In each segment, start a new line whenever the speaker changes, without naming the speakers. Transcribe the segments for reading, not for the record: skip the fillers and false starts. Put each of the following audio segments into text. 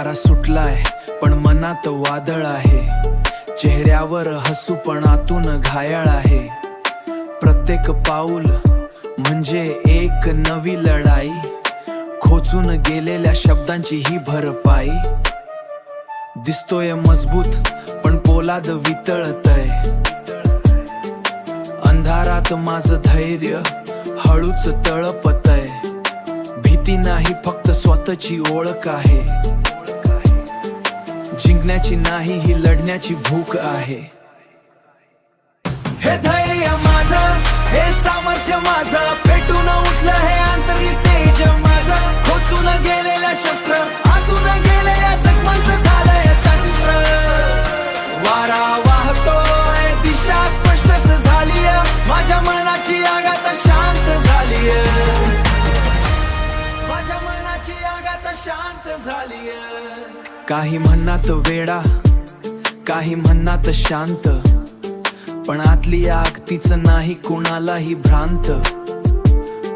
वारा सुटलाय पण मनात वादळ आहे, चेहऱ्यावर हसू पण आतून घायाळ आहे. प्रत्येक पाऊल म्हणजे एक नवी लढाई, खोचून गेलेल्या शब्दांची ही भरपाई. दिसतोय मजबूत पण पोलाद वितळतय, अंधारात माझं धैर्य हळूच तळपतय. भीती नाही फक्त स्वतःची ओळख आहे, जिंकण्याची नाही ही लढण्याची भूक आहे. हे धैर्य माझं, हे सामर्थ्य माझं, पेटून उठलं हे आंतरिक तेज माझं. खोचून गेलेल्या शस्त्र, आतून गेलेल्या जखमांचं झालंय तंत्र. वारा वाहतोय, दिशा स्पष्टच झालीय, माझ्या मनाची आग आता शांत झालीय. माझ्या मनाची आग आता शांत झालीय. काही म्हणतात वेडा, काही म्हणतात शांत, पण आतली आग तिचं नाही कुणालाही भ्रांत.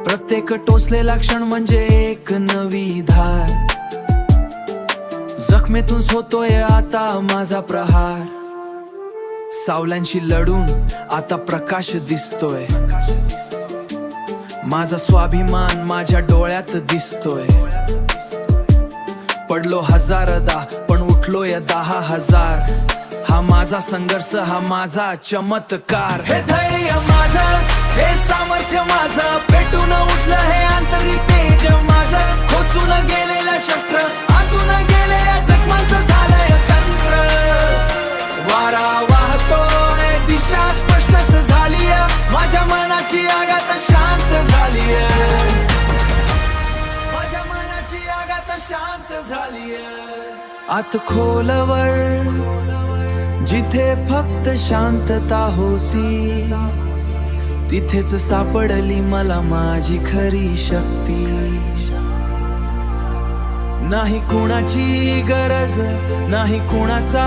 प्रत्येक टोचलेला क्षण म्हणजे एक नवी धार, जखमेतून होतोय आता माझा प्रहार. सावल्यांशी लढून आता प्रकाश दिसतोय, माझा स्वाभिमान माझ्या डोळ्यात दिसतोय. पडलो हजारदा पण उठलोय 10,000, हा माझा संघर्ष, हा माझा चमत्कार. हे धैर्य माझं, हे सामर्थ्य माझं, पेटून उठलं हे आंतरिक तेज माझं. खोचून गेलेल्या शस्त्र, आतून गेलेल्या जखमांचं झालंय तंत्र. वारा वाहतोय, दिशा स्पष्टच झालीय, माझ्या मनाची आग आता शांत झालीय. माझ्या मनाची आग आता शांत झालीय. आत खोलवर जिथे फक्त शांतता होती, तिथेच सापडली मला माझी खरी शक्ती. नाही कुणाची गरज, नाही कुणाचा